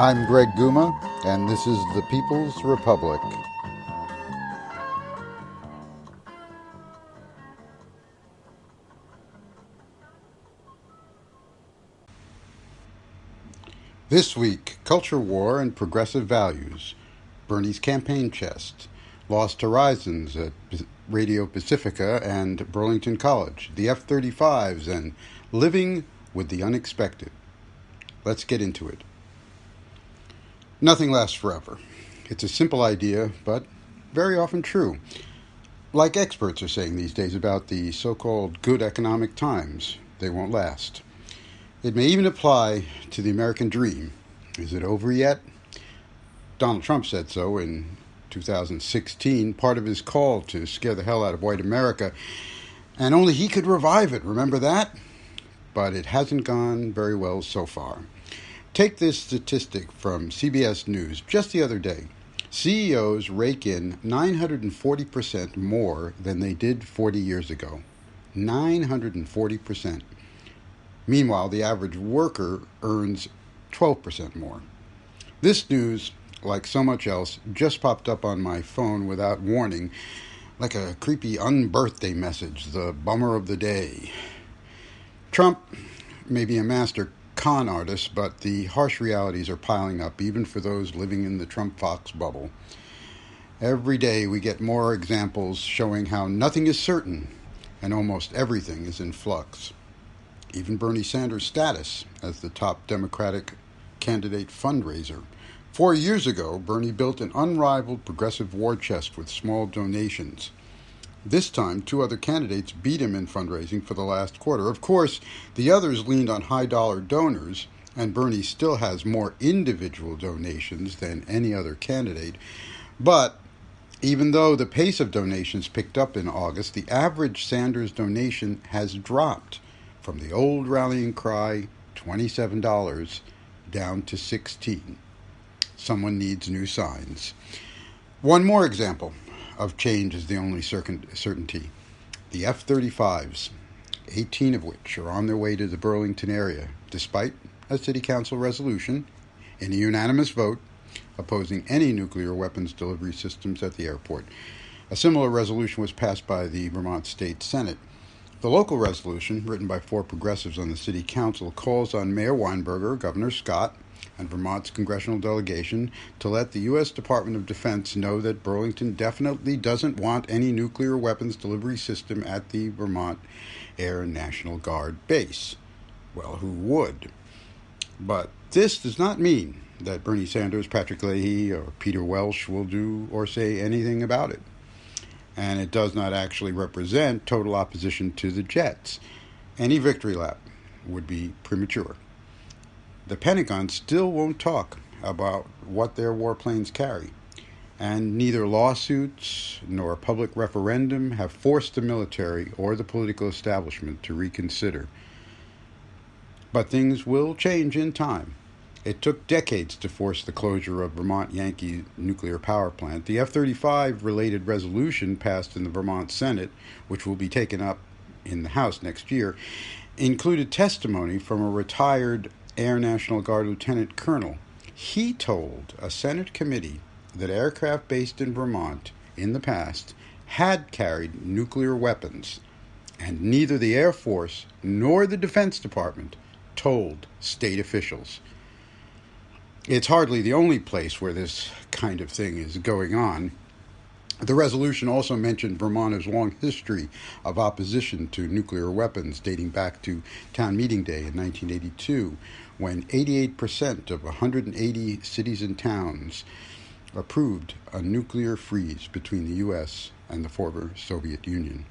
I'm Greg Guma, and this is the People's Republic. This week, culture war and progressive values, Bernie's campaign chest, Lost Horizons at Radio Pacifica and Burlington College, the F-35s, and living with the unexpected. Let's get into it. Nothing lasts forever. It's a simple idea, but very often true. Like experts are saying these days about the so-called good economic times, they won't last. It may even apply to the American dream. Is it over yet? Donald Trump said so in 2016, part of his call to scare the hell out of white America, and only he could revive it, remember that? But it hasn't gone very well so far. Take this statistic from CBS News just the other day. CEOs rake in 940% more than they did 40 years ago. 940%. Meanwhile, the average worker earns 12% more. This news, like so much else, just popped up on my phone without warning, like a creepy unbirthday message, the bummer of the day. Trump may be a master con artist, but the harsh realities are piling up, even for those living in the Trump Fox bubble. Every day we get more examples showing how nothing is certain and almost everything is in flux. Even Bernie Sanders' status as the top Democratic candidate fundraiser. 4 years ago, Bernie built an unrivaled progressive war chest with small donations. This time, 2 other candidates beat him in fundraising for the last quarter. Of course, the others leaned on high-dollar donors, and Bernie still has more individual donations than any other candidate. But even though the pace of donations picked up in August, the average Sanders donation has dropped from the old rallying cry, $27, down to $16. Someone needs new signs. One more example of change is the only certainty. The F-35s, 18 of which are on their way to the Burlington area, despite a city council resolution in a unanimous vote opposing any nuclear weapons delivery systems at the airport. A similar resolution was passed by the Vermont State Senate. The local resolution, written by 4 progressives on the city council, calls on Mayor Weinberger, Governor Scott, and Vermont's congressional delegation to let the U.S. Department of Defense know that Burlington definitely doesn't want any nuclear weapons delivery system at the Vermont Air National Guard base. Well, who would? But this does not mean that Bernie Sanders, Patrick Leahy, or Peter Welch will do or say anything about it. And it does not actually represent total opposition to the jets. Any victory lap would be premature. The Pentagon still won't talk about what their warplanes carry, and neither lawsuits nor a public referendum have forced the military or the political establishment to reconsider. But things will change in time. It took decades to force the closure of Vermont Yankee nuclear power plant. The F-35 related resolution passed in the Vermont Senate, which will be taken up in the House next year, included testimony from a retired Air National Guard Lieutenant Colonel. He told a Senate committee that aircraft based in Vermont in the past had carried nuclear weapons, and neither the Air Force nor the Defense Department told state officials. It's hardly the only place where this kind of thing is going on. The resolution also mentioned Vermonters' long history of opposition to nuclear weapons dating back to town meeting day in 1982, when 88% of 180 cities and towns approved a nuclear freeze between the U.S. and the former Soviet Union.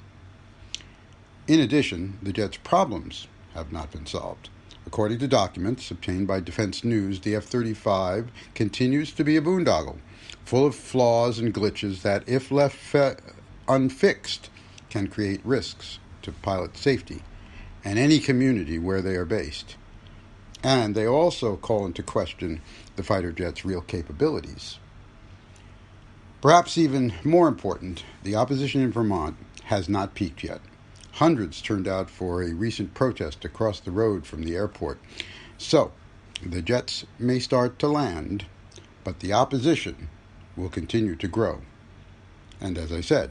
In addition, the jet's problems have not been solved. According to documents obtained by Defense News, the F-35 continues to be a boondoggle, full of flaws and glitches that, if left unfixed, can create risks to pilot safety and any community where they are based. And they also call into question the fighter jet's real capabilities. Perhaps even more important, the opposition in Vermont has not peaked yet. Hundreds turned out for a recent protest across the road from the airport. So, The jets may start to land, but the opposition will continue to grow. And as I said,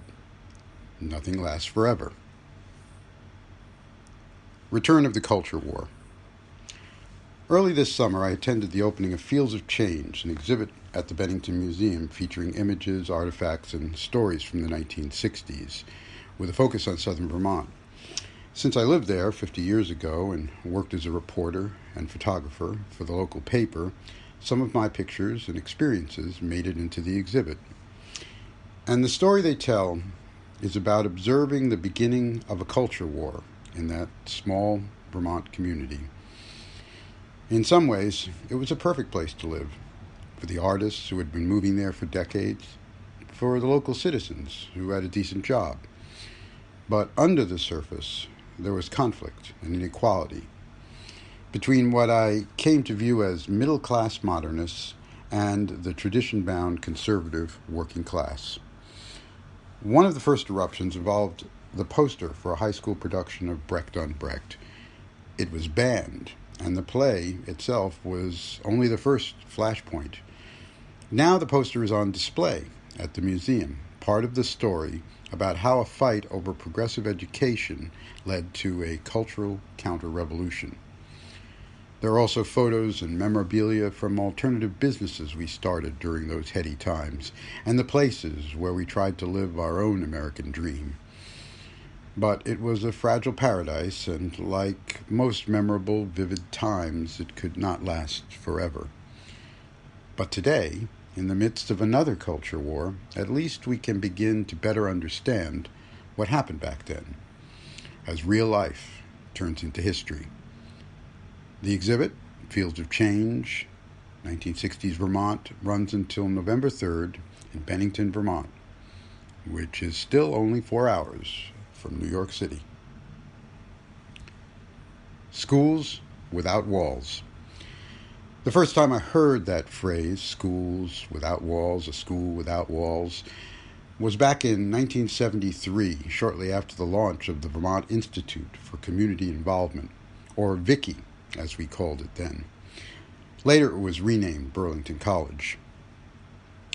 nothing lasts forever. Return of the Culture War. Early this summer, I attended the opening of Fields of Change, an exhibit at the Bennington Museum featuring images, artifacts, and stories from the 1960s, with a focus on southern Vermont. Since I lived there 50 years ago and worked as a reporter and photographer for the local paper, some of my pictures and experiences made it into the exhibit. And the story they tell is about observing the beginning of a culture war in that small Vermont community. In some ways, it was a perfect place to live, for the artists who had been moving there for decades, for the local citizens who had a decent job. But under the surface, there was conflict and inequality between what I came to view as middle-class modernists and the tradition-bound conservative working class. One of the first eruptions involved the poster for a high school production of Brecht on Brecht. It was banned, and the play itself was only the first flashpoint. Now the poster is on display at the museum, part of the story about how a fight over progressive education led to a cultural counter-revolution. There are also photos and memorabilia from alternative businesses we started during those heady times, and the places where we tried to live our own American dream. But it was a fragile paradise, and like most memorable, vivid times, it could not last forever. But today, in the midst of another culture war, at least we can begin to better understand what happened back then, as real life turns into history. The exhibit, Fields of Change, 1960s Vermont, runs until November 3rd in Bennington, Vermont, which is still only 4 hours from New York City. Schools without walls. The first time I heard that phrase, schools without walls, a school without walls, was back in 1973, shortly after the launch of the Vermont Institute for Community Involvement, or VICI, as we called it then. Later it was renamed Burlington College.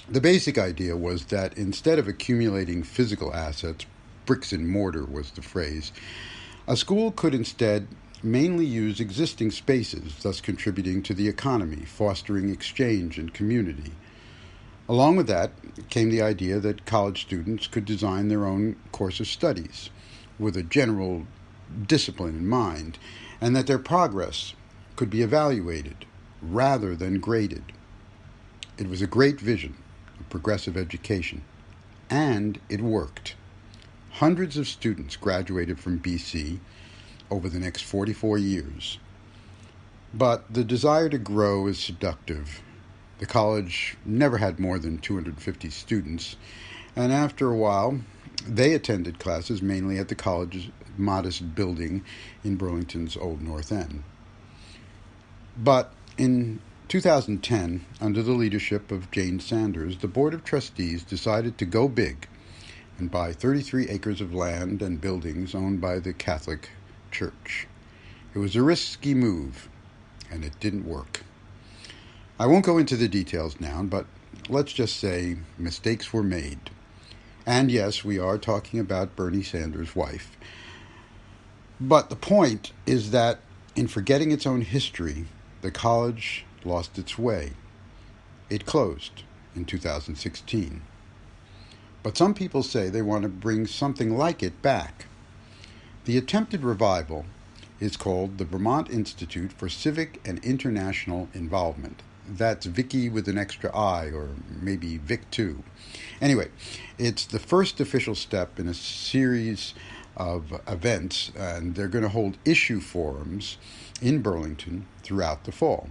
The basic idea was that instead of accumulating physical assets, bricks and mortar was the phrase, a school could instead mainly use existing spaces, thus contributing to the economy, fostering exchange and community. Along with that came the idea that college students could design their own course of studies with a general discipline in mind, and that their progress could be evaluated rather than graded. It was a great vision of progressive education, and it worked. Hundreds of students graduated from BC over the next 44 years. But the desire to grow is seductive. The college never had more than 250 students, and after a while, they attended classes mainly at the college's modest building in Burlington's Old North End. But in 2010, under the leadership of Jane Sanders, the Board of Trustees decided to go big and buy 33 acres of land and buildings owned by the Catholic Church. It was a risky move, and it didn't work. I won't go into the details now, but let's just say mistakes were made. And yes, we are talking about Bernie Sanders' wife. But the point is that in forgetting its own history, the college lost its way. It closed in 2016. But some people say they want to bring something like it back. The attempted revival is called the Vermont Institute for Civic and International Involvement. That's Vicky with an extra I, or maybe Vic 2. Anyway, it's the first official step in a series of events, and they're going to hold issue forums in Burlington throughout the fall.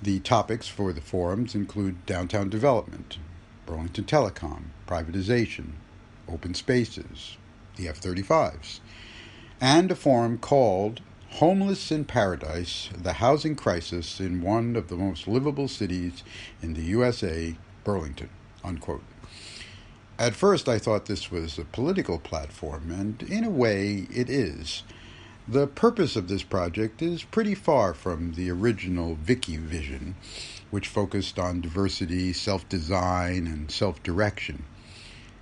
The topics for the forums include downtown development, Burlington Telecom, privatization, open spaces, the F-35s, and a forum called Homeless in Paradise, the Housing Crisis in One of the Most Livable Cities in the USA, Burlington, unquote. At first I thought this was a political platform, and in a way it is. The purpose of this project is pretty far from the original Vicky vision, which focused on diversity, self-design, and self-direction.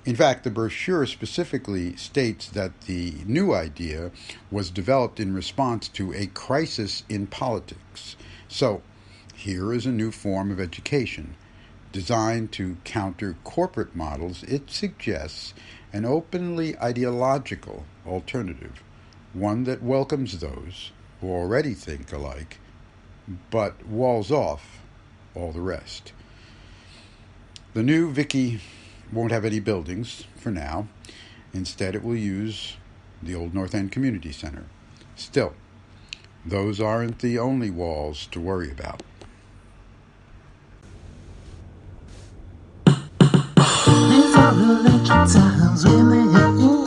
In fact, the brochure specifically states that the new idea was developed in response to a crisis in politics. So, here is a new form of education. Designed to counter corporate models, it suggests an openly ideological alternative, one that welcomes those who already think alike, but walls off all the rest. The new Vicky won't have any buildings for now. Instead, it will use the old North End Community Center. Still, those aren't the only walls to worry about. These are electric times we live in.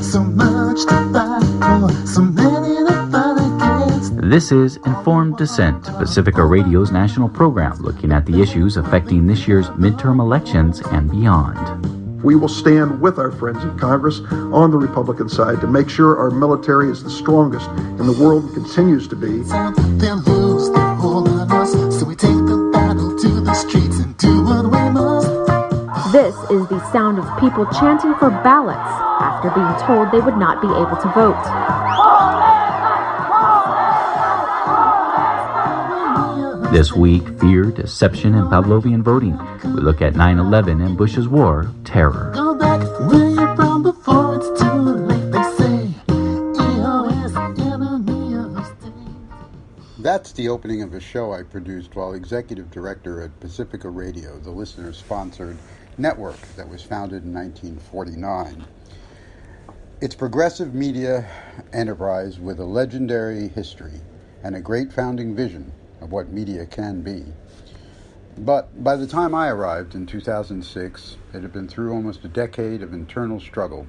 So much to fight for, so many to fight against. This is Informed Dissent, Pacifica Radio's national program looking at the issues affecting this year's midterm elections and beyond. We will stand with our friends in Congress on the Republican side to make sure our military is the strongest in the world and continues to be. They'll lose their hold on us, so we take the battle to the streets and do what we must. This is the sound of people chanting for ballots after being told they would not be able to vote. This week, fear, deception, and Pavlovian voting. We look at 9/11 and Bush's war of terror. Go back where you're from before it's too late, they say. EOS, enemy of the state. That's the opening of a show I produced while executive director at Pacifica Radio, the listener-sponsored network that was founded in 1949. It's progressive media enterprise with a legendary history and a great founding vision of what media can be. But by the time I arrived in 2006, it had been through almost a decade of internal struggle.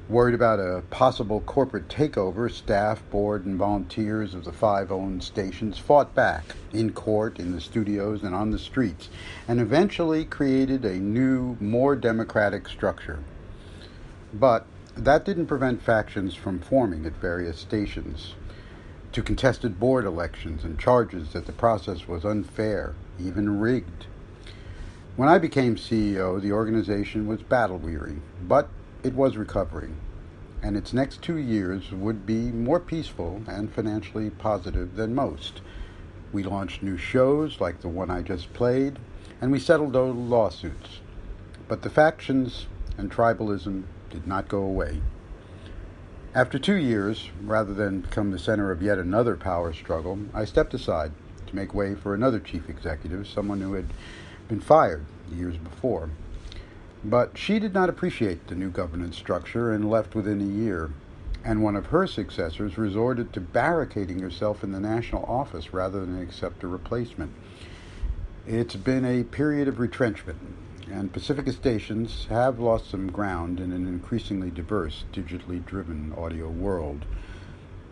Worried about a possible corporate takeover, staff, board, and volunteers of the 5 owned stations fought back in court, in the studios, and on the streets, and eventually created a new, more democratic structure. But that didn't prevent factions from forming at various stations, to contested board elections and charges that the process was unfair, even rigged. When I became CEO, the organization was battle-weary, but it was recovering, and its next 2 years would be more peaceful and financially positive than most. We launched new shows like the one I just played, and we settled old lawsuits. But the factions and tribalism did not go away. After 2 years, rather than become the center of yet another power struggle, I stepped aside to make way for another chief executive, someone who had been fired years before. But she did not appreciate the new governance structure and left within a year, and one of her successors resorted to barricading herself in the national office rather than accept a replacement. It's been a period of retrenchment, and Pacifica stations have lost some ground in an increasingly diverse, digitally driven audio world.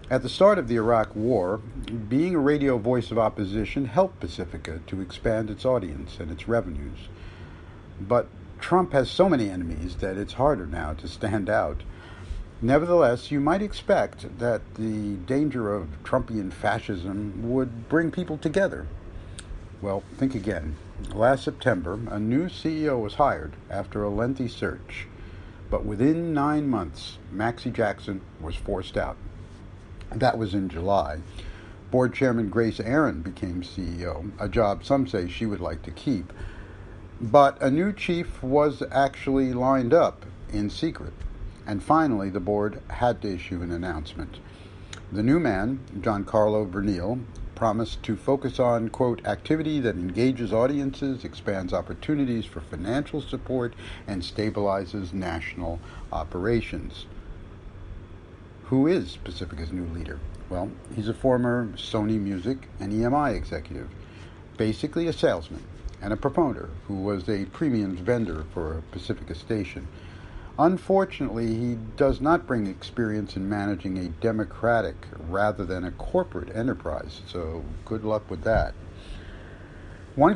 At the start of the Iraq War, being a radio voice of opposition helped Pacifica to expand its audience and its revenues. But Trump has so many enemies that it's harder now to stand out. Nevertheless, you might expect that the danger of Trumpian fascism would bring people together. Well, think again. Last September, a new CEO was hired after a lengthy search. But within 9 months, Maxie Jackson was forced out. That was in July. Board Chairman Grace Aaron became CEO, a job some say she would like to keep. But a new chief was actually lined up in secret. And finally, the board had to issue an announcement. The new man, Giancarlo Vernile, promised to focus on, quote, activity that engages audiences, expands opportunities for financial support, and stabilizes national operations. Who is Pacifica's new leader? Well, he's a former Sony Music and EMI executive, basically a salesman and a promoter who was a premiums vendor for a Pacifica station. Unfortunately, he does not bring experience in managing a democratic rather than a corporate enterprise, so good luck with that. One